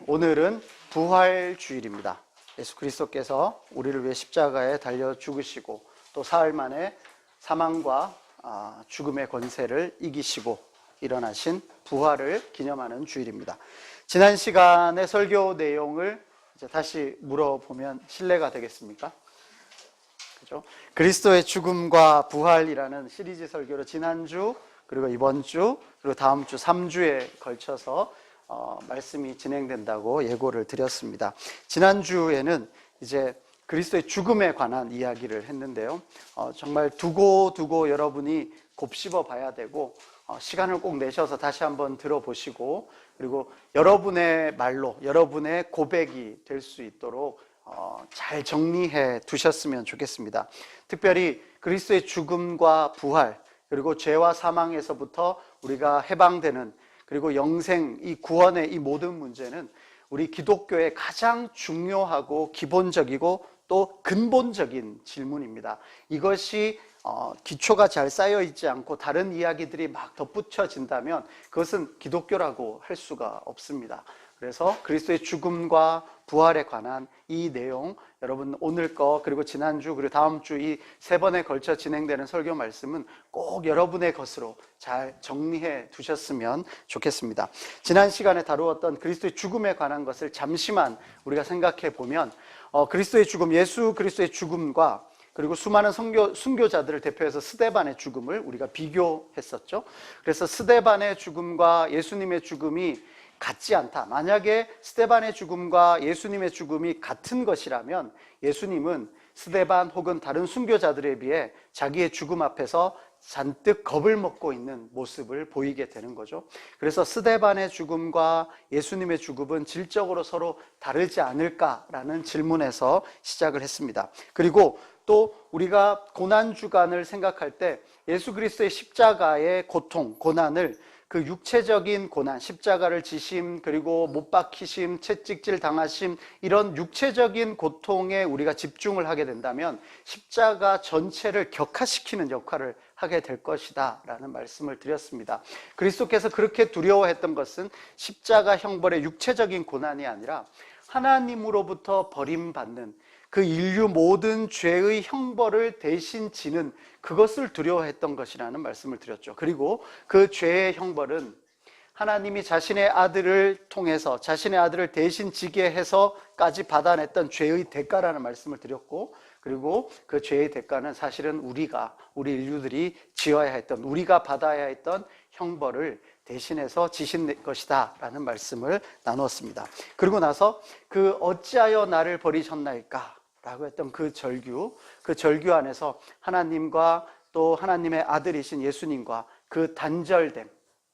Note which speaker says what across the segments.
Speaker 1: 오늘은 부활주일입니다. 예수 그리스도께서 우리를 위해 십자가에 달려 죽으시고 또 사흘 만에 사망과 죽음의 권세를 이기시고 일어나신 부활을 기념하는 주일입니다. 지난 시간의 설교 내용을 이제 다시 물어보면 신뢰가 되겠습니까? 그죠? 그리스도의 죽음과 부활이라는 시리즈 설교로 지난주 그리고 이번 주 그리고 다음 주 3주에 걸쳐서 말씀이 진행된다고 예고를 드렸습니다. 지난주에는 이제 그리스도의 죽음에 관한 이야기를 했는데요. 정말 두고 여러분이 곱씹어 봐야 되고 시간을 꼭 내셔서 다시 한번 들어보시고 그리고 여러분의 말로 여러분의 고백이 될 수 있도록 잘 정리해 두셨으면 좋겠습니다. 특별히 그리스도의 죽음과 부활 그리고 죄와 사망에서부터 우리가 해방되는 그리고 영생, 이 구원의 이 모든 문제는 우리 기독교의 가장 중요하고 기본적이고 또 근본적인 질문입니다. 이것이 기초가 잘 쌓여 있지 않고 다른 이야기들이 막 덧붙여진다면 그것은 기독교라고 할 수가 없습니다. 그래서 그리스도의 죽음과 부활에 관한 이 내용, 여러분 오늘 거 그리고 지난주 그리고 다음 주 이 세 번에 걸쳐 진행되는 설교 말씀은 꼭 여러분의 것으로 잘 정리해 두셨으면 좋겠습니다. 지난 시간에 다루었던 그리스도의 죽음에 관한 것을 잠시만 우리가 생각해 보면 그리스도의 죽음, 예수 그리스도의 죽음과 그리고 수많은 순교자들을 대표해서 스데반의 죽음을 우리가 비교했었죠. 그래서 스데반의 죽음과 예수님의 죽음이 같지 않다. 만약에 스데반의 죽음과 예수님의 죽음이 같은 것이라면 예수님은 스데반 혹은 다른 순교자들에 비해 자기의 죽음 앞에서 잔뜩 겁을 먹고 있는 모습을 보이게 되는 거죠. 그래서 스데반의 죽음과 예수님의 죽음은 질적으로 서로 다르지 않을까라는 질문에서 시작을 했습니다. 그리고 또 우리가 고난주간을 생각할 때 예수 그리스도의 십자가의 고통, 고난을 그 육체적인 고난, 십자가를 지심, 그리고 못 박히심, 채찍질 당하심 이런 육체적인 고통에 우리가 집중을 하게 된다면 십자가 전체를 격화시키는 역할을 하게 될 것이다 라는 말씀을 드렸습니다. 그리스도께서 그렇게 두려워했던 것은 십자가 형벌의 육체적인 고난이 아니라 하나님으로부터 버림받는 그 인류 모든 죄의 형벌을 대신 지는 그것을 두려워했던 것이라는 말씀을 드렸죠. 그리고 그 죄의 형벌은 하나님이 자신의 아들을 통해서 자신의 아들을 대신 지게 해서까지 받아냈던 죄의 대가라는 말씀을 드렸고 그리고 그 죄의 대가는 사실은 우리 인류들이 지어야 했던 우리가 받아야 했던 형벌을 대신해서 지신 것이다 라는 말씀을 나누었습니다. 그리고 나서 그 어찌하여 나를 버리셨나이까 라고 했던 그 절규 안에서 하나님과 또 하나님의 아들이신 예수님과 그 단절됨,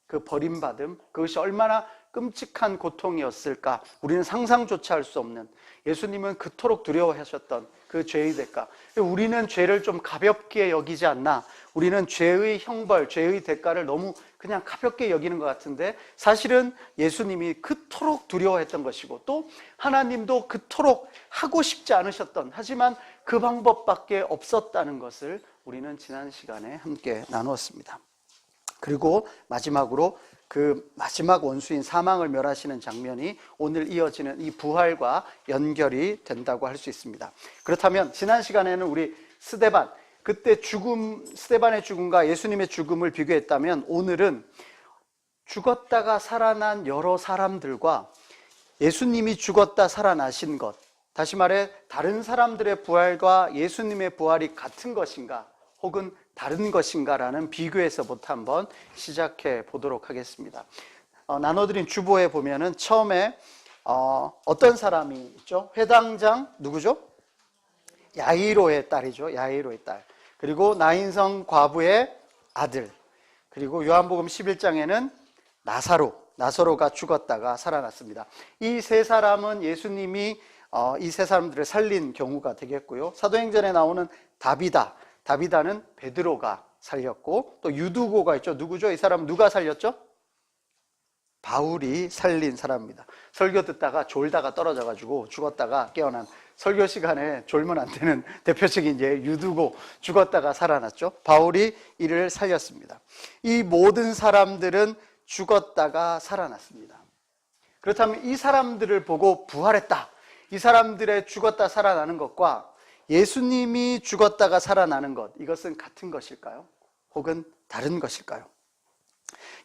Speaker 1: 그 버림받음, 그것이 얼마나 끔찍한 고통이었을까 우리는 상상조차 할 수 없는 예수님은 그토록 두려워하셨던 그 죄의 대가 우리는 죄를 좀 가볍게 여기지 않나 우리는 죄의 형벌, 죄의 대가를 너무 그냥 가볍게 여기는 것 같은데 사실은 예수님이 그토록 두려워했던 것이고 또 하나님도 그토록 하고 싶지 않으셨던 하지만 그 방법밖에 없었다는 것을 우리는 지난 시간에 함께 나누었습니다. 그리고 마지막으로 그 마지막 원수인 사망을 멸하시는 장면이 오늘 이어지는 이 부활과 연결이 된다고 할 수 있습니다. 그렇다면 지난 시간에는 우리 스데반 그때 스데반의 죽음과 예수님의 죽음을 비교했다면 오늘은 죽었다가 살아난 여러 사람들과 예수님이 죽었다 살아나신 것 다시 말해 다른 사람들의 부활과 예수님의 부활이 같은 것인가 혹은 다른 것인가라는 비교에서부터 한번 시작해 보도록 하겠습니다. 나눠드린 주보에 보면은 처음에 어떤 사람이 있죠? 회당장 누구죠? 야이로의 딸이죠. 야이로의 딸. 그리고 나인성 과부의 아들. 그리고 요한복음 11장에는 나사로가 죽었다가 살아났습니다. 이 세 사람은 예수님이 이 세 사람들을 살린 경우가 되겠고요. 사도행전에 나오는 다비다는 베드로가 살렸고 또 유두고가 있죠. 누구죠? 이 사람은 누가 살렸죠? 바울이 살린 사람입니다. 설교 듣다가 졸다가 떨어져가지고 죽었다가 깨어난 설교 시간에 졸면 안 되는 대표적인 예 유두고 죽었다가 살아났죠. 바울이 이를 살렸습니다. 이 모든 사람들은 죽었다가 살아났습니다. 그렇다면 이 사람들을 보고 부활했다, 이 사람들의 죽었다 살아나는 것과 예수님이 죽었다가 살아나는 것, 이것은 같은 것일까요? 혹은 다른 것일까요?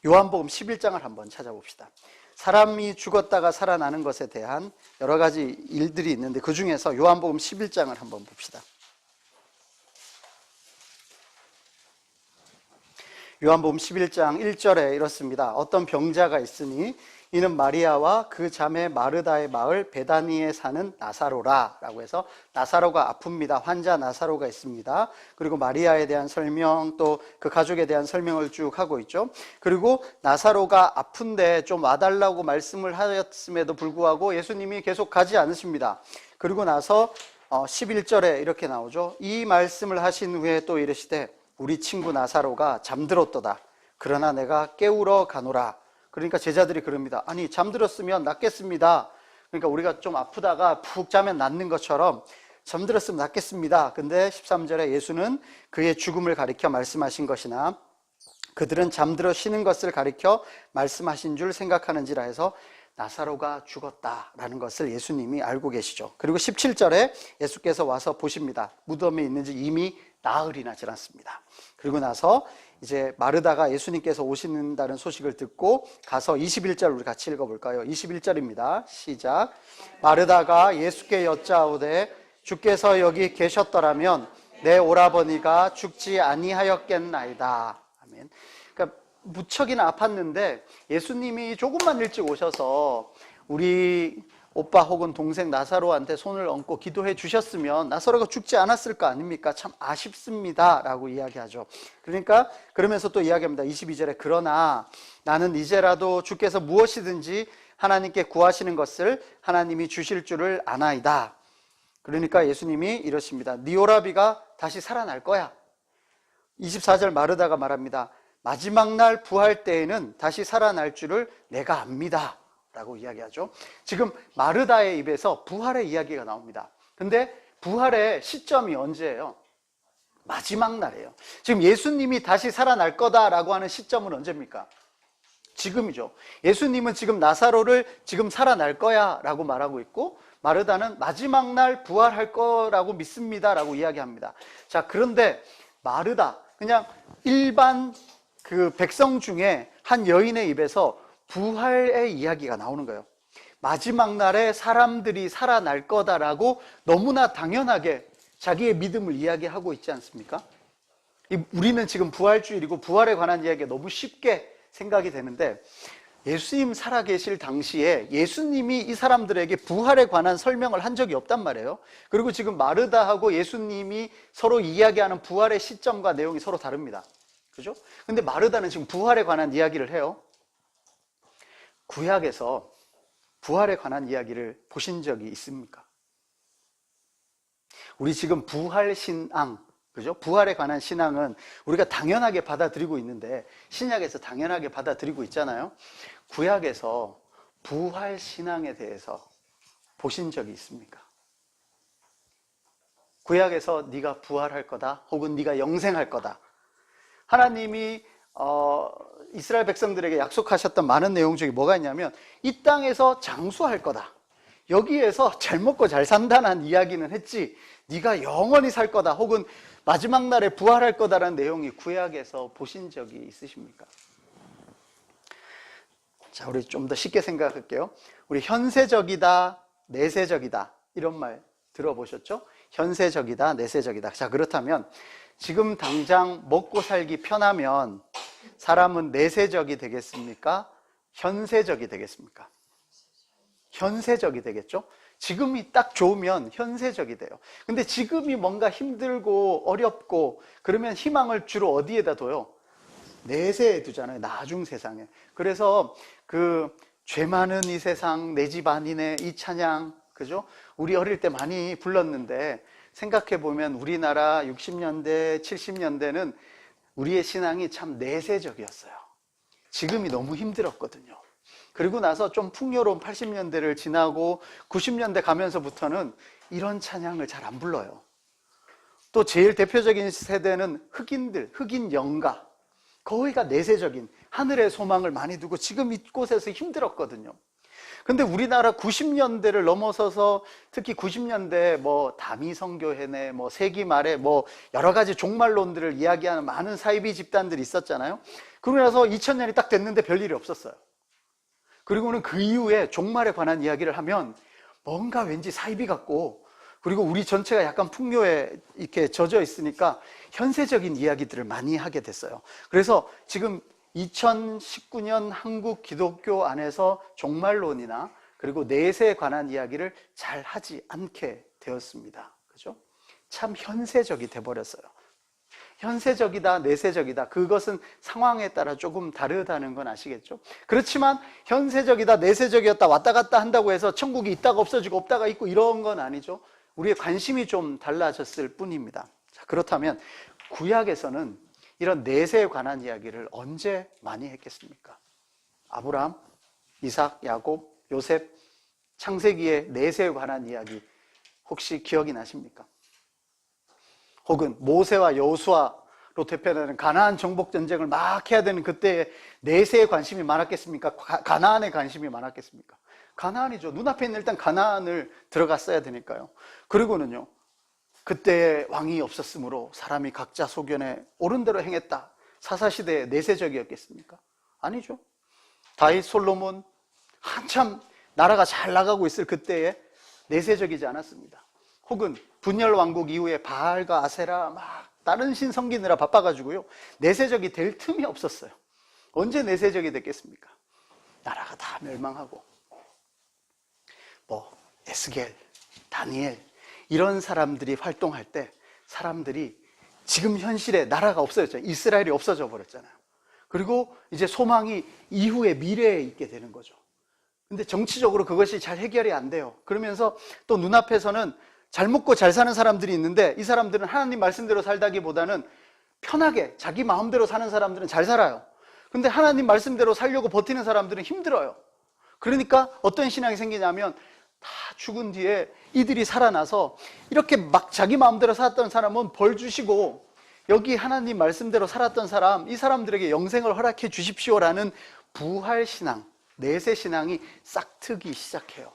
Speaker 1: 요한복음 11장을 한번 찾아봅시다. 사람이 죽었다가 살아나는 것에 대한 여러 가지 일들이 있는데 그 중에서 요한복음 11장을 한번 봅시다. 요한복음 11장 1절에 이렇습니다. 어떤 병자가 있으니 이는 마리아와 그 자매 마르다의 마을 베다니에 사는 나사로라 라고 해서 나사로가 아픕니다. 환자 나사로가 있습니다. 그리고 마리아에 대한 설명, 또 그 가족에 대한 설명을 쭉 하고 있죠. 그리고 나사로가 아픈데 좀 와달라고 말씀을 하였음에도 불구하고 예수님이 계속 가지 않으십니다. 그리고 나서 11절에 이렇게 나오죠. 이 말씀을 하신 후에 또 이르시되 우리 친구 나사로가 잠들었도다. 그러나 내가 깨우러 가노라. 그러니까 제자들이 그럽니다. 아니, 잠들었으면 낫겠습니다. 그러니까 우리가 좀 아프다가 푹 자면 낫는 것처럼 잠들었으면 낫겠습니다. 근데 13절에 예수는 그의 죽음을 가리켜 말씀하신 것이나 그들은 잠들어 쉬는 것을 가리켜 말씀하신 줄 생각하는지라 해서 나사로가 죽었다라는 것을 예수님이 알고 계시죠. 그리고 17절에 예수께서 와서 보십니다. 무덤에 있는지 이미 나흘이나 지났습니다. 그리고 나서 이제 마르다가 예수님께서 오신다는 소식을 듣고 가서 21절 우리 같이 읽어볼까요? 21절입니다. 시작. 마르다가 예수께 여짜오되 주께서 여기 계셨더라면 내 오라버니가 죽지 아니하였겠나이다. 아멘. 그러니까 무척이나 아팠는데 예수님이 조금만 일찍 오셔서 우리 오빠 혹은 동생 나사로한테 손을 얹고 기도해 주셨으면 나사로가 죽지 않았을 거 아닙니까? 참 아쉽습니다 라고 이야기하죠. 그러니까 그러면서 또 이야기합니다. 22절에 그러나 나는 이제라도 주께서 무엇이든지 하나님께 구하시는 것을 하나님이 주실 줄을 아나이다. 그러니까 예수님이 이러십니다. 네 오라비가 다시 살아날 거야. 24절 마르다가 말합니다. 마지막 날 부활 때에는 다시 살아날 줄을 내가 압니다 라고 이야기하죠. 지금 마르다의 입에서 부활의 이야기가 나옵니다. 근데 부활의 시점이 언제예요? 마지막 날이에요. 지금 예수님이 다시 살아날 거다라고 하는 시점은 언제입니까? 지금이죠. 예수님은 지금 나사로를 지금 살아날 거야 라고 말하고 있고 마르다는 마지막 날 부활할 거라고 믿습니다 라고 이야기합니다. 자, 그런데 마르다, 그냥 일반 그 백성 중에 한 여인의 입에서 부활의 이야기가 나오는 거예요. 마지막 날에 사람들이 살아날 거다라고 너무나 당연하게 자기의 믿음을 이야기하고 있지 않습니까? 우리는 지금 부활주일이고 부활에 관한 이야기가 너무 쉽게 생각이 되는데 예수님 살아계실 당시에 예수님이 이 사람들에게 부활에 관한 설명을 한 적이 없단 말이에요. 그리고 지금 마르다하고 예수님이 서로 이야기하는 부활의 시점과 내용이 서로 다릅니다. 그죠? 근데 마르다는 지금 부활에 관한 이야기를 해요. 구약에서 부활에 관한 이야기를 보신 적이 있습니까? 우리 지금 부활신앙, 그죠? 부활에 관한 신앙은 우리가 당연하게 받아들이고 있는데 신약에서 당연하게 받아들이고 있잖아요. 구약에서 부활신앙에 대해서 보신 적이 있습니까? 구약에서 네가 부활할 거다 혹은 네가 영생할 거다, 하나님이 이스라엘 백성들에게 약속하셨던 많은 내용 중에 뭐가 있냐면 이 땅에서 장수할 거다, 여기에서 잘 먹고 잘 산다는 이야기는 했지 네가 영원히 살 거다 혹은 마지막 날에 부활할 거다라는 내용이 구약에서 보신 적이 있으십니까? 자, 우리 좀 더 쉽게 생각할게요. 우리 현세적이다, 내세적이다 이런 말 들어보셨죠? 현세적이다, 내세적이다. 자, 그렇다면 지금 당장 먹고 살기 편하면 사람은 내세적이 되겠습니까? 현세적이 되겠습니까? 현세적이 되겠죠? 지금이 딱 좋으면 현세적이 돼요. 근데 지금이 뭔가 힘들고 어렵고 그러면 희망을 주로 어디에다 둬요? 내세에 두잖아요. 나중 세상에. 그래서 그 죄 많은 이 세상 내 집 아니네 이 찬양, 그죠? 우리 어릴 때 많이 불렀는데 생각해보면 우리나라 60년대, 70년대는 우리의 신앙이 참 내세적이었어요. 지금이 너무 힘들었거든요. 그리고 나서 좀 풍요로운 80년대를 지나고 90년대 가면서부터는 이런 찬양을 잘 안 불러요. 또 제일 대표적인 세대는 흑인들, 흑인 영가, 거기가 내세적인 하늘의 소망을 많이 두고 지금 이곳에서 힘들었거든요. 근데 우리나라 90년대를 넘어서서 특히 90년대 뭐 다미성교회네 뭐 세기 말에 뭐 여러 가지 종말론들을 이야기하는 많은 사이비 집단들이 있었잖아요. 그러고 나서 2000년이 딱 됐는데 별일이 없었어요. 그리고는 그 이후에 종말에 관한 이야기를 하면 뭔가 왠지 사이비 같고, 그리고 우리 전체가 약간 풍요에 이렇게 젖어 있으니까 현세적인 이야기들을 많이 하게 됐어요. 그래서 지금 2019년 한국 기독교 안에서 종말론이나 그리고 내세에 관한 이야기를 잘 하지 않게 되었습니다. 그죠? 참 현세적이 돼버렸어요. 현세적이다, 내세적이다. 그것은 상황에 따라 조금 다르다는 건 아시겠죠? 그렇지만 현세적이다, 내세적이었다, 왔다 갔다 한다고 해서 천국이 있다가 없어지고 없다가 있고 이런 건 아니죠. 우리의 관심이 좀 달라졌을 뿐입니다. 자, 그렇다면 구약에서는 이런 내세에 관한 이야기를 언제 많이 했겠습니까? 아브라함, 이삭, 야곱, 요셉, 창세기의 내세에 관한 이야기 혹시 기억이 나십니까? 혹은 모세와 여호수아로 대표되는 가나안 정복 전쟁을 막 해야 되는 그때에 내세에 관심이 많았겠습니까? 가나안에 관심이 많았겠습니까? 가나안이죠. 눈앞에 있는 일단 가나안을 들어갔어야 되니까요. 그리고는요, 그때 왕이 없었으므로 사람이 각자 소견에 옳은 대로 행했다. 사사시대의 내세적이었겠습니까? 아니죠. 다윗, 솔로몬 한참 나라가 잘 나가고 있을 그때에 내세적이지 않았습니다. 혹은 분열 왕국 이후에 바알과 아세라 막 다른 신 섬기느라 바빠가지고요, 내세적이 될 틈이 없었어요. 언제 내세적이 됐겠습니까? 나라가 다 멸망하고 뭐 에스겔, 다니엘 이런 사람들이 활동할 때 사람들이 지금 현실에 나라가 없어졌잖아요. 이스라엘이 없어져 버렸잖아요. 그리고 이제 소망이 이후의 미래에 있게 되는 거죠. 근데 정치적으로 그것이 잘 해결이 안 돼요. 그러면서 또 눈앞에서는 잘 먹고 잘 사는 사람들이 있는데, 이 사람들은 하나님 말씀대로 살다기보다는 편하게 자기 마음대로 사는 사람들은 잘 살아요. 근데 하나님 말씀대로 살려고 버티는 사람들은 힘들어요. 그러니까 어떤 신앙이 생기냐면, 다 죽은 뒤에 이들이 살아나서 이렇게 막 자기 마음대로 살았던 사람은 벌 주시고, 여기 하나님 말씀대로 살았던 사람, 이 사람들에게 영생을 허락해 주십시오라는 부활신앙, 내세신앙이 싹트기 시작해요.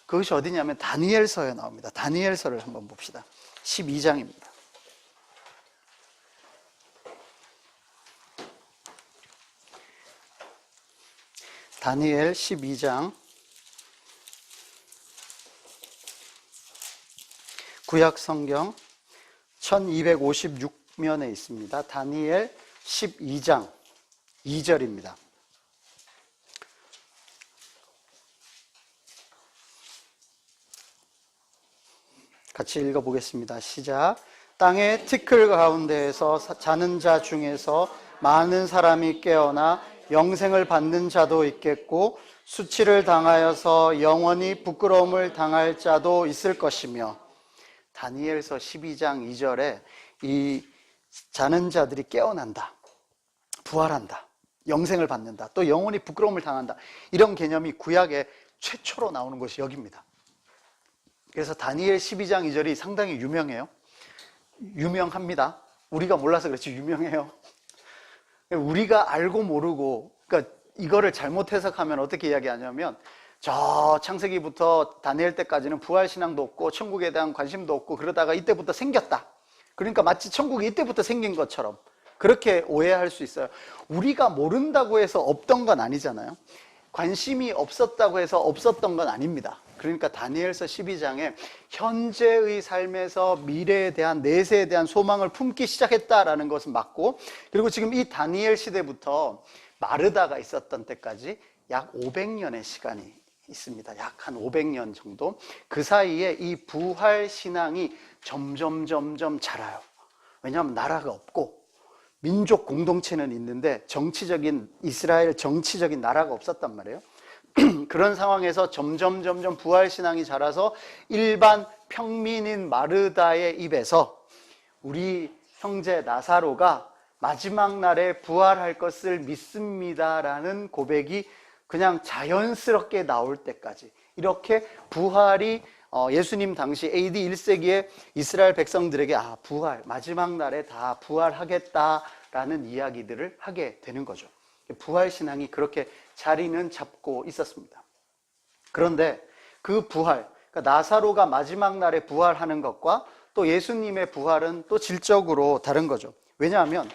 Speaker 1: 그것이 어디냐면 다니엘서에 나옵니다. 다니엘서를 한번 봅시다. 12장입니다. 다니엘 12장. 구약 성경 1256면에 있습니다. 다니엘 12장 2절입니다. 같이 읽어보겠습니다. 시작. 땅의 티끌 가운데에서 자는 자 중에서 많은 사람이 깨어나 영생을 받는 자도 있겠고, 수치를 당하여서 영원히 부끄러움을 당할 자도 있을 것이며. 다니엘서 12장 2절에 이 자는 자들이 깨어난다, 부활한다, 영생을 받는다, 또 영원히 부끄러움을 당한다, 이런 개념이 구약에 최초로 나오는 것이 여기입니다. 그래서 다니엘 12장 2절이 상당히 유명해요. 유명합니다. 우리가 몰라서 그렇지 유명해요. 우리가 알고 모르고, 그러니까 이거를 잘못 해석하면 어떻게 이야기하냐면, 저 창세기부터 다니엘 때까지는 부활신앙도 없고 천국에 대한 관심도 없고, 그러다가 이때부터 생겼다. 그러니까 마치 천국이 이때부터 생긴 것처럼 그렇게 오해할 수 있어요. 우리가 모른다고 해서 없던 건 아니잖아요. 관심이 없었다고 해서 없었던 건 아닙니다. 그러니까 다니엘서 12장에 현재의 삶에서 미래에 대한, 내세에 대한 소망을 품기 시작했다라는 것은 맞고, 그리고 지금 이 다니엘 시대부터 마르다가 있었던 때까지 약 500년의 시간이 있습니다. 약 한 500년 정도. 그 사이에 이 부활 신앙이 점점 자라요. 왜냐하면 나라가 없고 민족 공동체는 있는데 정치적인, 이스라엘 정치적인 나라가 없었단 말이에요. 그런 상황에서 점점 부활신앙이 자라서 일반 평민인 마르다의 입에서 우리 형제 나사로가 마지막 날에 부활할 것을 믿습니다라는 고백이 그냥 자연스럽게 나올 때까지, 이렇게 부활이 예수님 당시 AD 1세기에 이스라엘 백성들에게 부활, 마지막 날에 다 부활하겠다라는 이야기들을 하게 되는 거죠. 부활신앙이 그렇게 자리는 잡고 있었습니다. 그런데 그 부활, 그러니까 나사로가 마지막 날에 부활하는 것과 또 예수님의 부활은 또 질적으로 다른 거죠. 왜냐하면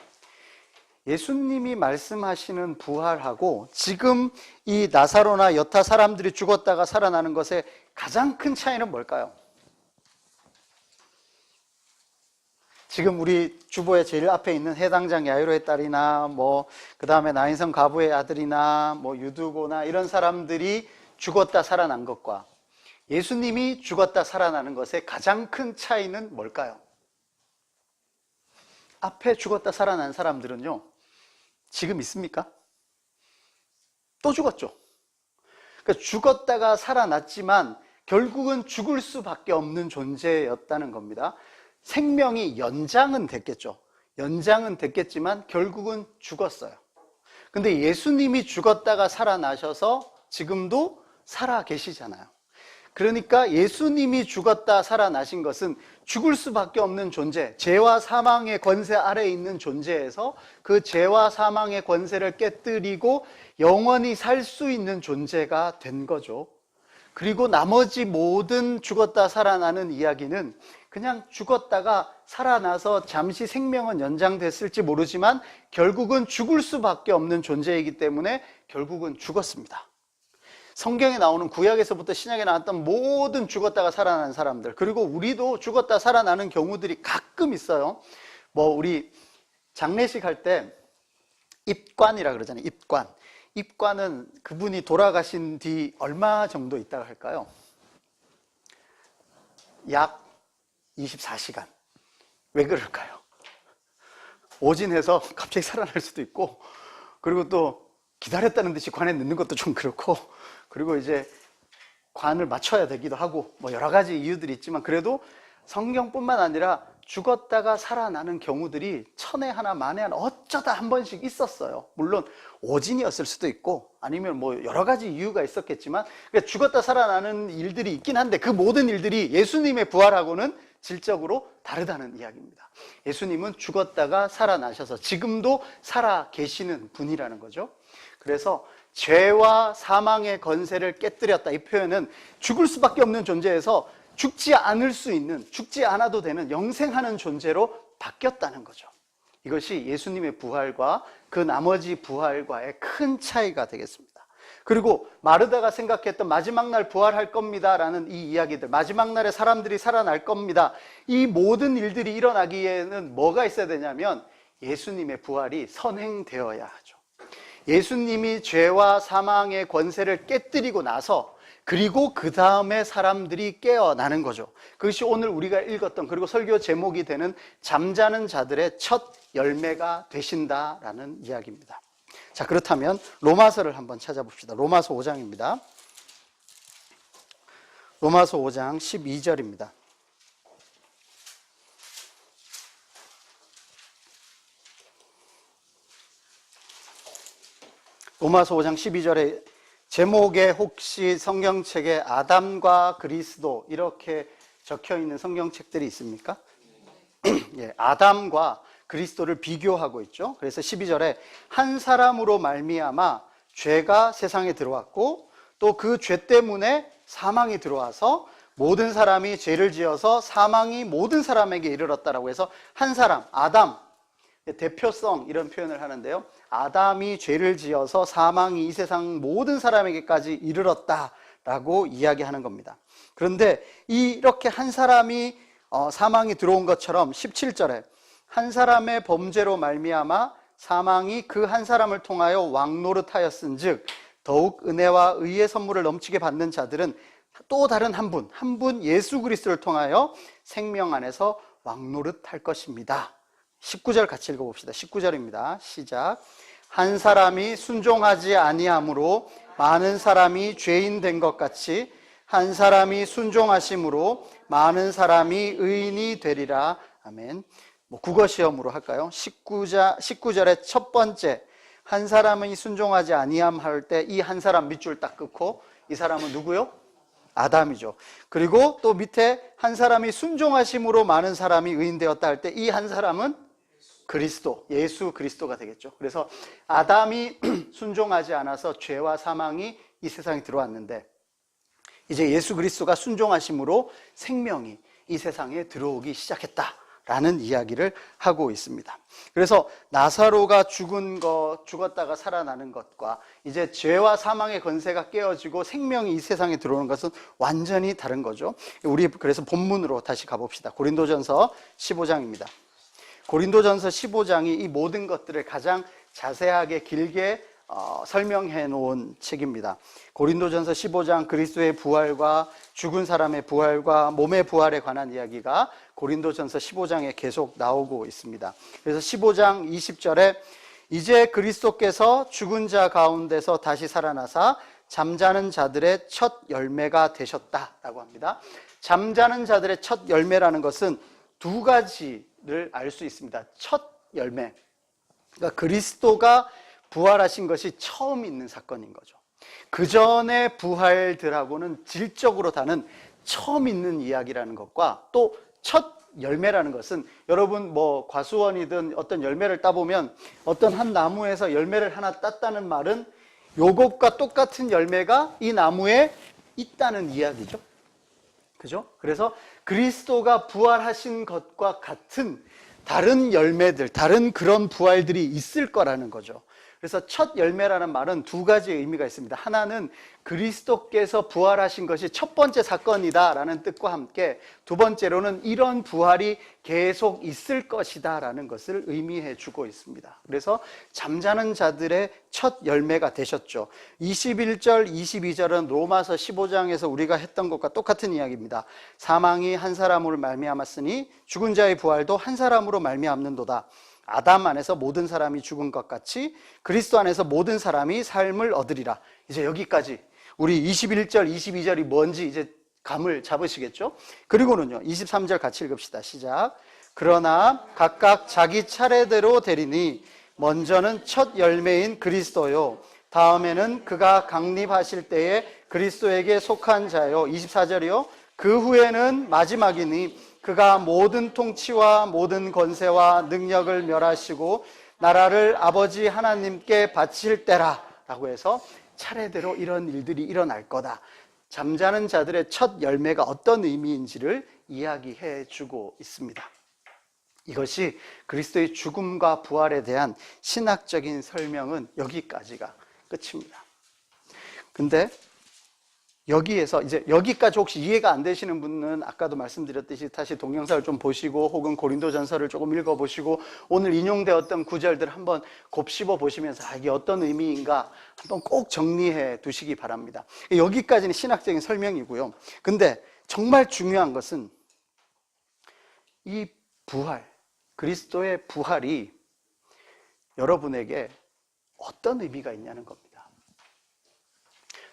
Speaker 1: 예수님이 말씀하시는 부활하고 지금 이 나사로나 여타 사람들이 죽었다가 살아나는 것의 가장 큰 차이는 뭘까요? 지금 우리 주보의 제일 앞에 있는 해당장 야이로의 딸이나 그 다음에 나인성 가부의 아들이나 유두고나 이런 사람들이 죽었다 살아난 것과 예수님이 죽었다 살아나는 것의 가장 큰 차이는 뭘까요? 앞에 죽었다 살아난 사람들은요, 지금 있습니까? 또 죽었죠. 그러니까 죽었다가 살아났지만 결국은 죽을 수밖에 없는 존재였다는 겁니다. 생명이 연장은 됐겠죠. 연장은 됐겠지만 결국은 죽었어요. 근데 예수님이 죽었다가 살아나셔서 지금도 살아 계시잖아요. 그러니까 예수님이 죽었다 살아나신 것은 죽을 수밖에 없는 존재, 죄와 사망의 권세 아래에 있는 존재에서 그 죄와 사망의 권세를 깨뜨리고 영원히 살 수 있는 존재가 된 거죠. 그리고 나머지 모든 죽었다 살아나는 이야기는 그냥 죽었다가 살아나서 잠시 생명은 연장됐을지 모르지만 결국은 죽을 수밖에 없는 존재이기 때문에 결국은 죽었습니다. 성경에 나오는 구약에서부터 신약에 나왔던 모든 죽었다가 살아난 사람들, 그리고 우리도 죽었다 살아나는 경우들이 가끔 있어요. 우리 장례식 할 때 입관이라 그러잖아요. 입관은 그분이 돌아가신 뒤 얼마 정도 있다가 할까요? 약 24시간. 왜 그럴까요? 오진해서 갑자기 살아날 수도 있고, 그리고 또 기다렸다는 듯이 관에 넣는 것도 좀 그렇고, 그리고 이제 관을 맞춰야 되기도 하고 여러 가지 이유들이 있지만, 그래도 성경뿐만 아니라 죽었다가 살아나는 경우들이 천에 하나 만에 하나 어쩌다 한 번씩 있었어요. 물론 오진이었을 수도 있고 아니면 여러 가지 이유가 있었겠지만, 그러니까 죽었다 살아나는 일들이 있긴 한데 그 모든 일들이 예수님의 부활하고는 질적으로 다르다는 이야기입니다. 예수님은 죽었다가 살아나셔서 지금도 살아 계시는 분이라는 거죠. 그래서 죄와 사망의 권세를 깨뜨렸다, 이 표현은 죽을 수밖에 없는 존재에서 죽지 않을 수 있는, 죽지 않아도 되는 영생하는 존재로 바뀌었다는 거죠. 이것이 예수님의 부활과 그 나머지 부활과의 큰 차이가 되겠습니다. 그리고 마르다가 생각했던 마지막 날 부활할 겁니다 라는 이 이야기들, 마지막 날에 사람들이 살아날 겁니다, 이 모든 일들이 일어나기에는 뭐가 있어야 되냐면 예수님의 부활이 선행되어야 하죠. 예수님이 죄와 사망의 권세를 깨뜨리고 나서, 그리고 그 다음에 사람들이 깨어나는 거죠. 그것이 오늘 우리가 읽었던, 그리고 설교 제목이 되는 잠자는 자들의 첫 열매가 되신다라는 이야기입니다. 자, 그렇다면 로마서를 한번 찾아봅시다. 로마서 5장입니다. 로마서 5장 12절입니다. 로마서 5장 12절에 제목에 혹시 성경책에 아담과 그리스도 이렇게 적혀 있는 성경책들이 있습니까? 예, 아담과 그리스도를 비교하고 있죠. 그래서 12절에 한 사람으로 말미암아 죄가 세상에 들어왔고 또 그 죄 때문에 사망이 들어와서 모든 사람이 죄를 지어서 사망이 모든 사람에게 이르렀다라고 해서 한 사람, 아담, 대표성 이런 표현을 하는데요. 아담이 죄를 지어서 사망이 이 세상 모든 사람에게까지 이르렀다라고 이야기하는 겁니다. 그런데 이렇게 한 사람이 사망이 들어온 것처럼 17절에 한 사람의 범죄로 말미암아 사망이 그 한 사람을 통하여 왕노릇하였은즉 더욱 은혜와 의의 선물을 넘치게 받는 자들은 또 다른 한 분 예수 그리스도를 통하여 생명 안에서 왕노릇할 것입니다. 19절 같이 읽어봅시다. 19절입니다. 시작. 한 사람이 순종하지 아니함으로 많은 사람이 죄인 된 것 같이 한 사람이 순종하심으로 많은 사람이 의인이 되리라. 아멘. 국어 시험으로 할까요? 19절의 첫 번째, 한 사람이 순종하지 아니함 할 때 이 한 사람 밑줄 딱 끊고, 이 사람은 누구요? 아담이죠. 그리고 또 밑에 한 사람이 순종하심으로 많은 사람이 의인 되었다 할 때 이 한 사람은 그리스도, 예수 그리스도가 되겠죠. 그래서 아담이 순종하지 않아서 죄와 사망이 이 세상에 들어왔는데 이제 예수 그리스도가 순종하심으로 생명이 이 세상에 들어오기 시작했다라는 이야기를 하고 있습니다. 그래서 나사로가 죽었다가 살아나는 것과 이제 죄와 사망의 권세가 깨어지고 생명이 이 세상에 들어오는 것은 완전히 다른 거죠. 우리 그래서 본문으로 다시 가봅시다. 고린도전서 15장입니다. 고린도전서 15장이 이 모든 것들을 가장 자세하게 길게 설명해 놓은 책입니다. 고린도전서 15장 그리스도의 부활과 죽은 사람의 부활과 몸의 부활에 관한 이야기가 고린도전서 15장에 계속 나오고 있습니다. 그래서 15장 20절에 이제 그리스도께서 죽은 자 가운데서 다시 살아나사 잠자는 자들의 첫 열매가 되셨다라고 합니다. 잠자는 자들의 첫 열매라는 것은 두 가지를 알 수 있습니다. 첫 열매, 그러니까 그리스도가 부활하신 것이 처음 있는 사건인 거죠. 그 전에 부활들하고는 질적으로 다른 처음 있는 이야기라는 것과 또 첫 열매라는 것은 여러분 뭐 과수원이든 어떤 열매를 따보면 어떤 한 나무에서 열매를 하나 땄다는 말은 요것과 똑같은 열매가 이 나무에 있다는 이야기죠. 그죠? 그래서 그리스도가 부활하신 것과 같은 다른 열매들, 다른 그런 부활들이 있을 거라는 거죠. 그래서 첫 열매라는 말은 두 가지 의미가 있습니다. 하나는 그리스도께서 부활하신 것이 첫 번째 사건이다라는 뜻과 함께 두 번째로는 이런 부활이 계속 있을 것이다라는 것을 의미해 주고 있습니다. 그래서 잠자는 자들의 첫 열매가 되셨죠. 21절, 22절은 로마서 15장에서 우리가 했던 것과 똑같은 이야기입니다. 사망이 한 사람으로 말미암았으니 죽은 자의 부활도 한 사람으로 말미암는도다. 아담 안에서 모든 사람이 죽은 것 같이 그리스도 안에서 모든 사람이 삶을 얻으리라. 이제 여기까지 우리 21절, 22절이 뭔지 이제 감을 잡으시겠죠? 그리고는요 23절 같이 읽읍시다. 시작. 그러나 각각 자기 차례대로 되리니 먼저는 첫 열매인 그리스도요, 다음에는 그가 강림하실 때에 그리스도에게 속한 자요. 24절이요. 그 후에는 마지막이니 그가 모든 통치와 모든 권세와 능력을 멸하시고 나라를 아버지 하나님께 바칠 때라 라고 해서 차례대로 이런 일들이 일어날 거다. 잠자는 자들의 첫 열매가 어떤 의미인지를 이야기해 주고 있습니다. 이것이 그리스도의 죽음과 부활에 대한 신학적인 설명은 여기까지가 끝입니다. 근데 여기에서 이제 여기까지 혹시 이해가 안 되시는 분은 아까도 말씀드렸듯이 다시 동영상을 좀 보시고 혹은 고린도전서를 조금 읽어보시고 오늘 인용되었던 구절들을 한번 곱씹어 보시면서 이게 어떤 의미인가 한번 꼭 정리해 두시기 바랍니다. 여기까지는 신학적인 설명이고요. 근데 정말 중요한 것은 이 부활, 그리스도의 부활이 여러분에게 어떤 의미가 있냐는 겁니다.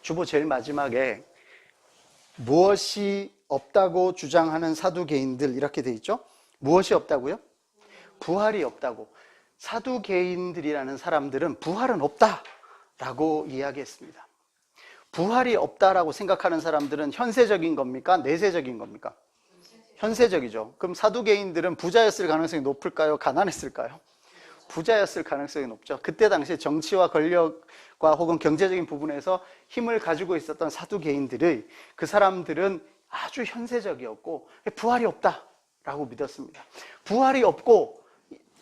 Speaker 1: 주보 제일 마지막에 무엇이 없다고 주장하는 사두개인들 이렇게 돼 있죠? 무엇이 없다고요? 부활이 없다고. 사두개인들이라는 사람들은 부활은 없다라고 이야기했습니다. 부활이 없다라고 생각하는 사람들은 현세적인 겁니까? 내세적인 겁니까? 현세적이죠. 그럼 사두개인들은 부자였을 가능성이 높을까요? 가난했을까요? 부자였을 가능성이 높죠. 그때 당시에 정치와 권력과 혹은 경제적인 부분에서 힘을 가지고 있었던 사두개인들의 그 사람들은 아주 현세적이었고 부활이 없다라고 믿었습니다. 부활이 없고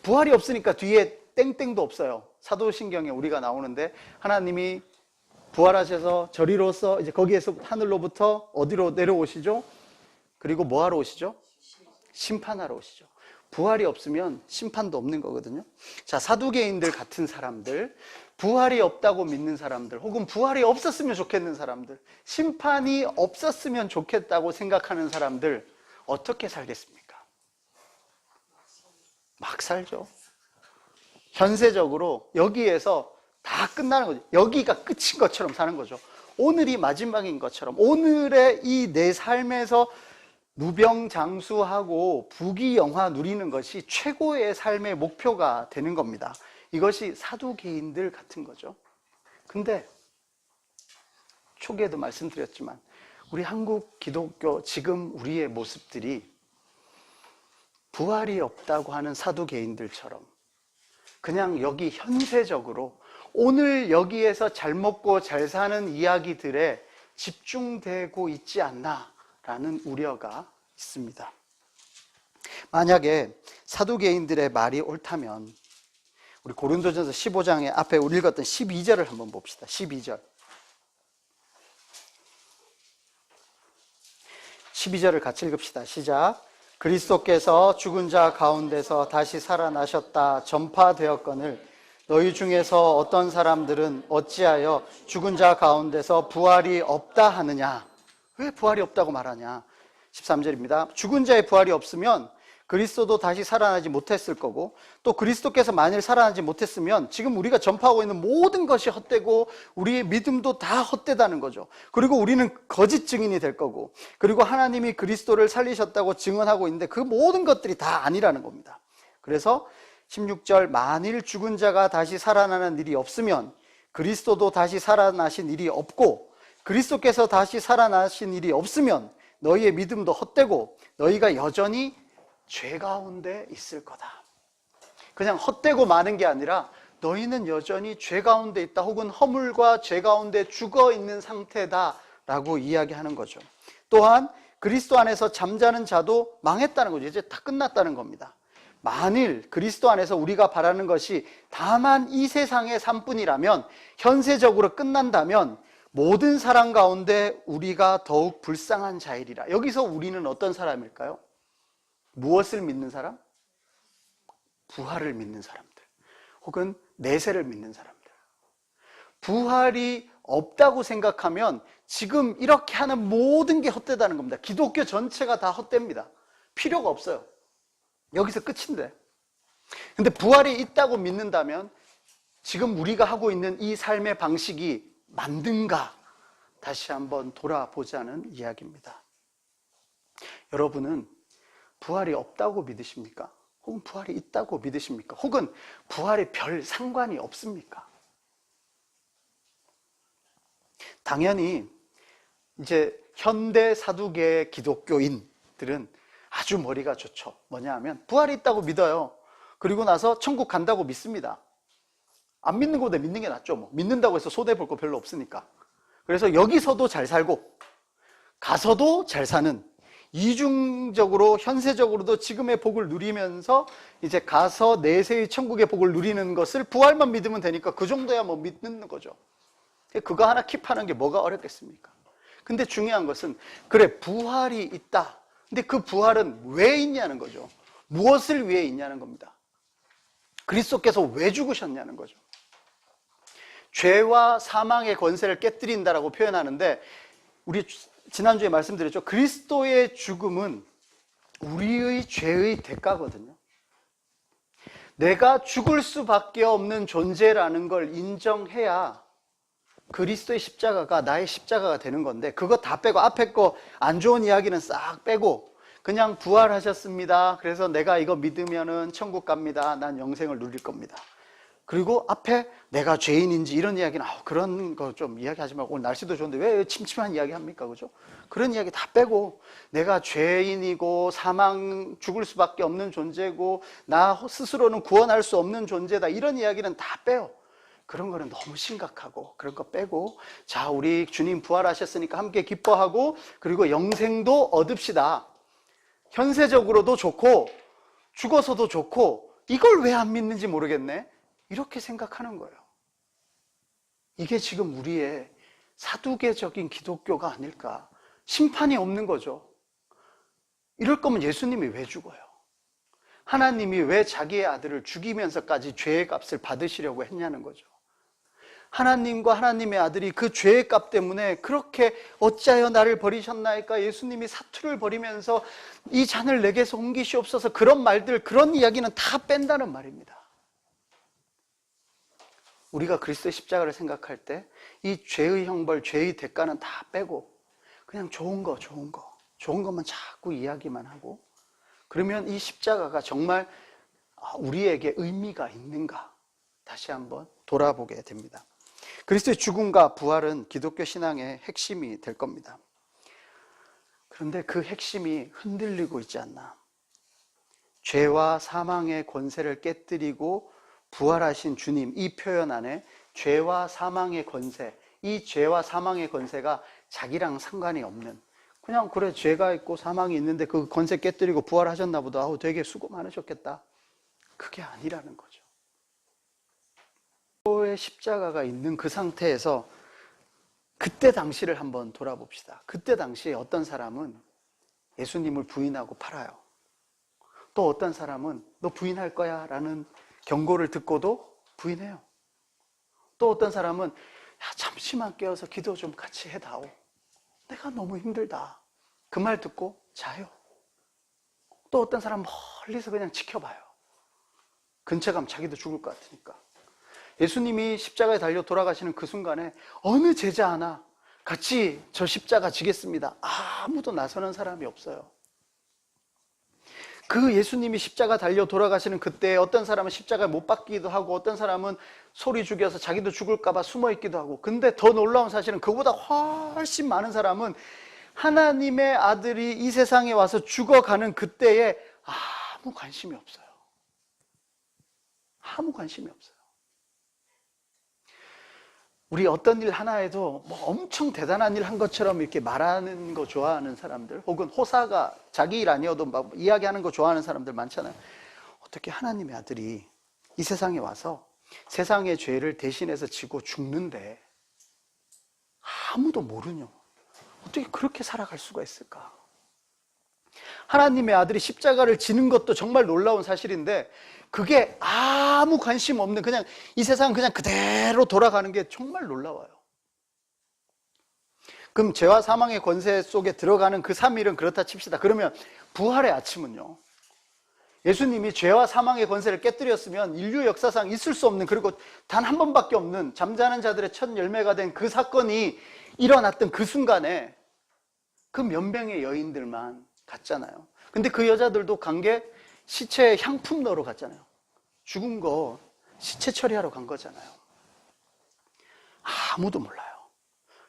Speaker 1: 부활이 없으니까 뒤에 땡땡도 없어요. 사도신경에 우리가 나오는데 하나님이 부활하셔서 저리로서 이제 거기에서 하늘로부터 어디로 내려오시죠? 그리고 뭐 하러 오시죠? 심판하러 오시죠. 부활이 없으면 심판도 없는 거거든요. 자, 사두개인들 같은 사람들, 부활이 없다고 믿는 사람들, 혹은 부활이 없었으면 좋겠는 사람들, 심판이 없었으면 좋겠다고 생각하는 사람들, 어떻게 살겠습니까? 막 살죠. 현세적으로 여기에서 다 끝나는 거죠. 여기가 끝인 것처럼 사는 거죠. 오늘이 마지막인 것처럼 오늘의 이 내 삶에서 무병장수하고 부귀영화 누리는 것이 최고의 삶의 목표가 되는 겁니다. 이것이 사두개인들 같은 거죠. 근데 초기에도 말씀드렸지만 우리 한국 기독교 지금 우리의 모습들이 부활이 없다고 하는 사두개인들처럼 그냥 여기 현세적으로 오늘 여기에서 잘 먹고 잘 사는 이야기들에 집중되고 있지 않나라는 우려가 있습니다. 만약에 사두개인들의 말이 옳다면 우리 고린도전서 15장에 앞에 우리 읽었던 12절을 한번 봅시다. 12절. 12절을 같이 읽읍시다. 시작. 그리스도께서 죽은 자 가운데서 다시 살아나셨다 전파되었거늘 너희 중에서 어떤 사람들은 어찌하여 죽은 자 가운데서 부활이 없다 하느냐? 왜 부활이 없다고 말하냐? 13절입니다. 죽은 자의 부활이 없으면 그리스도도 다시 살아나지 못했을 거고, 또 그리스도께서 만일 살아나지 못했으면 지금 우리가 전파하고 있는 모든 것이 헛되고 우리의 믿음도 다 헛되다는 거죠. 그리고 우리는 거짓 증인이 될 거고, 그리고 하나님이 그리스도를 살리셨다고 증언하고 있는데 그 모든 것들이 다 아니라는 겁니다. 그래서 16절, 만일 죽은 자가 다시 살아나는 일이 없으면 그리스도도 다시 살아나신 일이 없고, 그리스도께서 다시 살아나신 일이 없으면 너희의 믿음도 헛되고 너희가 여전히 죄 가운데 있을 거다. 그냥 헛되고 마는 게 아니라 너희는 여전히 죄 가운데 있다, 혹은 허물과 죄 가운데 죽어 있는 상태다 라고 이야기하는 거죠. 또한 그리스도 안에서 잠자는 자도 망했다는 거죠. 이제 다 끝났다는 겁니다. 만일 그리스도 안에서 우리가 바라는 것이 다만 이 세상의 삶뿐이라면, 현세적으로 끝난다면 모든 사람 가운데 우리가 더욱 불쌍한 자이리라. 여기서 우리는 어떤 사람일까요? 무엇을 믿는 사람? 부활을 믿는 사람들, 혹은 내세를 믿는 사람들. 부활이 없다고 생각하면 지금 이렇게 하는 모든 게 헛되다는 겁니다. 기독교 전체가 다 헛됩니다. 필요가 없어요. 여기서 끝인데. 근데 부활이 있다고 믿는다면 지금 우리가 하고 있는 이 삶의 방식이 맞는가? 다시 한번 돌아보자는 이야기입니다. 여러분은 부활이 없다고 믿으십니까? 혹은 부활이 있다고 믿으십니까? 혹은 부활에 별 상관이 없습니까? 당연히 이제 현대 사두개 기독교인들은 아주 머리가 좋죠. 뭐냐 하면 부활이 있다고 믿어요. 그리고 나서 천국 간다고 믿습니다. 안 믿는 것보다 믿는 게 낫죠. 뭐 믿는다고 해서 손해볼 거 별로 없으니까. 그래서 여기서도 잘 살고 가서도 잘 사는, 이중적으로 현세적으로도 지금의 복을 누리면서 이제 가서 내세의 천국의 복을 누리는 것을 부활만 믿으면 되니까 그 정도야 뭐 믿는 거죠. 그거 하나 킵하는 게 뭐가 어렵겠습니까? 근데 중요한 것은, 그래 부활이 있다. 근데 그 부활은 왜 있냐는 거죠. 무엇을 위해 있냐는 겁니다. 그리스도께서 왜 죽으셨냐는 거죠. 죄와 사망의 권세를 깨뜨린다라고 표현하는데, 우리 지난주에 말씀드렸죠. 그리스도의 죽음은 우리의 죄의 대가거든요. 내가 죽을 수밖에 없는 존재라는 걸 인정해야 그리스도의 십자가가 나의 십자가가 되는 건데, 그거 다 빼고 앞에 거 안 좋은 이야기는 싹 빼고 그냥 부활하셨습니다. 그래서 내가 이거 믿으면은 천국 갑니다. 난 영생을 누릴 겁니다. 그리고 앞에 내가 죄인인지 이런 이야기는 그런 거 좀 이야기하지 말고, 오늘 날씨도 좋은데 왜 침침한 이야기 합니까? 그죠? 그런 이야기 다 빼고 내가 죄인이고 죽을 수밖에 없는 존재고 나 스스로는 구원할 수 없는 존재다, 이런 이야기는 다 빼요. 그런 거는 너무 심각하고, 그런 거 빼고, 자 우리 주님 부활하셨으니까 함께 기뻐하고 그리고 영생도 얻읍시다. 현세적으로도 좋고 죽어서도 좋고 이걸 왜 안 믿는지 모르겠네, 이렇게 생각하는 거예요. 이게 지금 우리의 사두개적인 기독교가 아닐까. 심판이 없는 거죠. 이럴 거면 예수님이 왜 죽어요? 하나님이 왜 자기의 아들을 죽이면서까지 죄의 값을 받으시려고 했냐는 거죠. 하나님과 하나님의 아들이 그 죄의 값 때문에 그렇게 어찌하여 나를 버리셨나이까, 예수님이 사투를 벌이면서 이 잔을 내게서 옮기시옵소서, 그런 말들, 그런 이야기는 다 뺀다는 말입니다. 우리가 그리스도의 십자가를 생각할 때 이 죄의 형벌, 죄의 대가는 다 빼고 그냥 좋은 것만 자꾸 이야기만 하고, 그러면 이 십자가가 정말 우리에게 의미가 있는가 다시 한번 돌아보게 됩니다. 그리스도의 죽음과 부활은 기독교 신앙의 핵심이 될 겁니다. 그런데 그 핵심이 흔들리고 있지 않나. 죄와 사망의 권세를 깨뜨리고 부활하신 주님, 이 표현 안에 죄와 사망의 권세, 이 죄와 사망의 권세가 자기랑 상관이 없는, 그냥 그래 죄가 있고 사망이 있는데 그 권세 깨뜨리고 부활하셨나 보다, 되게 수고 많으셨겠다, 그게 아니라는 거죠. 의 십자가가 있는 그 상태에서 그때 당시를 한번 돌아봅시다. 그때 당시에 어떤 사람은 예수님을 부인하고 팔아요. 또 어떤 사람은 너 부인할 거야 라는 경고를 듣고도 부인해요. 또 어떤 사람은 야, 잠시만 깨어서 기도 좀 같이 해다오, 내가 너무 힘들다, 그 말 듣고 자요. 또 어떤 사람은 멀리서 그냥 지켜봐요. 근처 가면 자기도 죽을 것 같으니까. 예수님이 십자가에 달려 돌아가시는 그 순간에 어느 제자 하나 같이 저 십자가 지겠습니다, 아무도 나서는 사람이 없어요. 그 예수님이 십자가 달려 돌아가시는 그때 어떤 사람은 십자가에 못 박기도 하고, 어떤 사람은 소리 죽여서 자기도 죽을까 봐 숨어 있기도 하고, 근데 더 놀라운 사실은 그보다 훨씬 많은 사람은 하나님의 아들이 이 세상에 와서 죽어가는 그때에 아무 관심이 없어요. 아무 관심이 없어요. 우리 어떤 일 하나에도 뭐 엄청 대단한 일 한 것처럼 이렇게 말하는 거 좋아하는 사람들, 혹은 호사가 자기 일 아니어도 막 이야기하는 거 좋아하는 사람들 많잖아요. 어떻게 하나님의 아들이 이 세상에 와서 세상의 죄를 대신해서 지고 죽는데 아무도 모르냐, 어떻게 그렇게 살아갈 수가 있을까? 하나님의 아들이 십자가를 지는 것도 정말 놀라운 사실인데, 그게 아무 관심 없는, 그냥 이 세상 그냥 그대로 돌아가는 게 정말 놀라워요. 그럼 죄와 사망의 권세 속에 들어가는 그 3일은 그렇다 칩시다. 그러면 부활의 아침은요, 예수님이 죄와 사망의 권세를 깨뜨렸으면 인류 역사상 있을 수 없는, 그리고 단 한 번밖에 없는 잠자는 자들의 첫 열매가 된 그 사건이 일어났던 그 순간에 그 몇 명의 여인들만 갔잖아요. 근데 그 여자들도 간 게 시체에 향품 넣으러 갔잖아요. 죽은 거 시체 처리하러 간 거잖아요. 아무도 몰라요.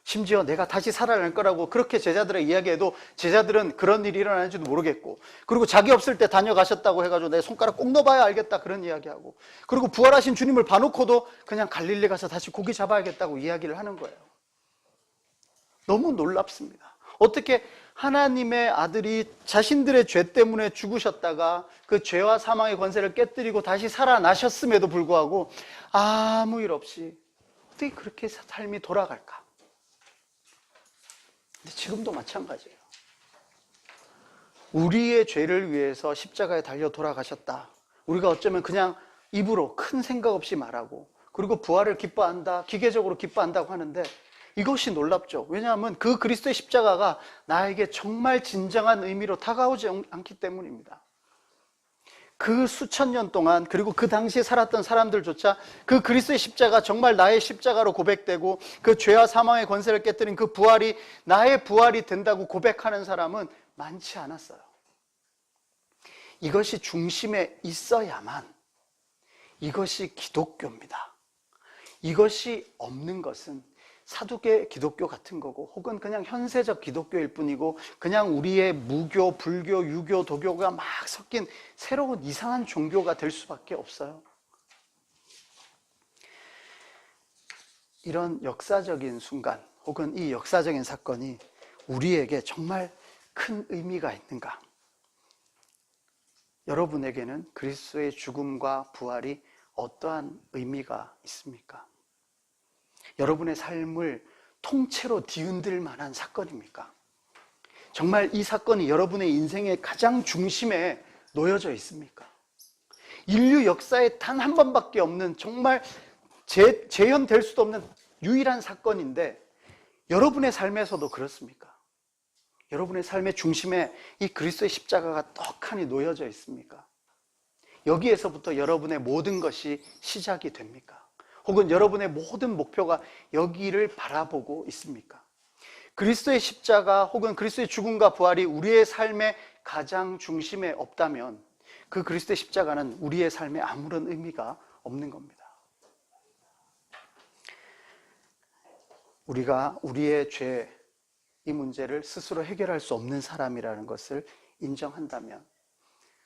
Speaker 1: 심지어 내가 다시 살아날 거라고 그렇게 제자들에게 이야기해도 제자들은 그런 일이 일어나는지도 모르겠고, 그리고 자기 없을 때 다녀가셨다고 해가지고 내 손가락 꼭 넣어봐야 알겠다 그런 이야기하고, 그리고 부활하신 주님을 봐놓고도 그냥 갈릴리 가서 다시 고기 잡아야겠다고 이야기를 하는 거예요. 너무 놀랍습니다. 어떻게 하나님의 아들이 자신들의 죄 때문에 죽으셨다가 그 죄와 사망의 권세를 깨뜨리고 다시 살아나셨음에도 불구하고 아무 일 없이 어떻게 그렇게 삶이 돌아갈까? 근데 지금도 마찬가지예요. 우리의 죄를 위해서 십자가에 달려 돌아가셨다, 우리가 어쩌면 그냥 입으로 큰 생각 없이 말하고, 그리고 부활을 기뻐한다, 기계적으로 기뻐한다고 하는데 이것이 놀랍죠. 왜냐하면 그 그리스도의 십자가가 나에게 정말 진정한 의미로 다가오지 않기 때문입니다. 그 수천 년 동안, 그리고 그 당시에 살았던 사람들조차 그 그리스도의 십자가 정말 나의 십자가로 고백되고, 그 죄와 사망의 권세를 깨뜨린 그 부활이 나의 부활이 된다고 고백하는 사람은 많지 않았어요. 이것이 중심에 있어야만 이것이 기독교입니다. 이것이 없는 것은 사두개 기독교 같은 거고, 혹은 그냥 현세적 기독교일 뿐이고, 그냥 우리의 무교, 불교, 유교, 도교가 막 섞인 새로운 이상한 종교가 될 수밖에 없어요. 이런 역사적인 순간, 혹은 이 역사적인 사건이 우리에게 정말 큰 의미가 있는가? 여러분에게는 그리스도의 죽음과 부활이 어떠한 의미가 있습니까? 여러분의 삶을 통째로 뒤흔들 만한 사건입니까? 정말 이 사건이 여러분의 인생의 가장 중심에 놓여져 있습니까? 인류 역사에 단 한 번밖에 없는, 정말 재현될 수도 없는 유일한 사건인데, 여러분의 삶에서도 그렇습니까? 여러분의 삶의 중심에 이 그리스도의 십자가가 떡하니 놓여져 있습니까? 여기에서부터 여러분의 모든 것이 시작이 됩니까? 혹은 여러분의 모든 목표가 여기를 바라보고 있습니까? 그리스도의 십자가 혹은 그리스도의 죽음과 부활이 우리의 삶의 가장 중심에 없다면 그 그리스도의 십자가는 우리의 삶에 아무런 의미가 없는 겁니다. 우리가 우리의 죄, 이 문제를 스스로 해결할 수 없는 사람이라는 것을 인정한다면,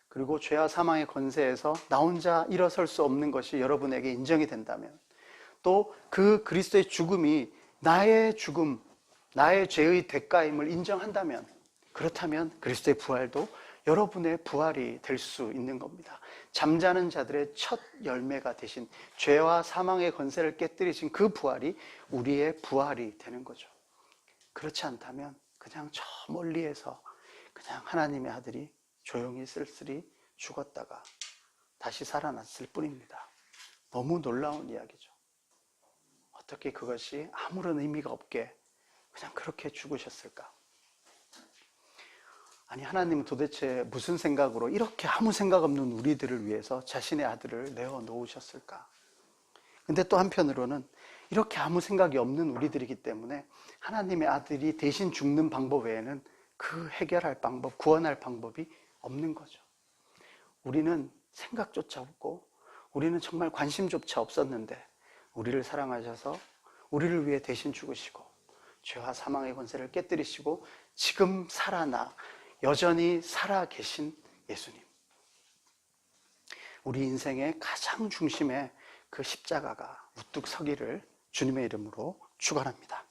Speaker 1: 그리고 죄와 사망의 권세에서 나 혼자 일어설 수 없는 것이 여러분에게 인정이 된다면, 또 그 그리스도의 죽음이 나의 죽음, 나의 죄의 대가임을 인정한다면, 그렇다면 그리스도의 부활도 여러분의 부활이 될 수 있는 겁니다. 잠자는 자들의 첫 열매가 되신 죄와 사망의 권세를 깨뜨리신 그 부활이 우리의 부활이 되는 거죠. 그렇지 않다면 그냥 저 멀리에서 그냥 하나님의 아들이 조용히 쓸쓸히 죽었다가 다시 살아났을 뿐입니다. 너무 놀라운 이야기죠. 어떻게 그것이 아무런 의미가 없게 그냥 그렇게 죽으셨을까? 아니, 하나님은 도대체 무슨 생각으로 이렇게 아무 생각 없는 우리들을 위해서 자신의 아들을 내어 놓으셨을까? 근데 또 한편으로는 이렇게 아무 생각이 없는 우리들이기 때문에 하나님의 아들이 대신 죽는 방법 외에는 그 해결할 방법, 구원할 방법이 없는 거죠. 우리는 생각조차 없고 우리는 정말 관심조차 없었는데 우리를 사랑하셔서 우리를 위해 대신 죽으시고 죄와 사망의 권세를 깨뜨리시고 지금 살아나 여전히 살아계신 예수님, 우리 인생의 가장 중심에 그 십자가가 우뚝 서기를 주님의 이름으로 축원합니다.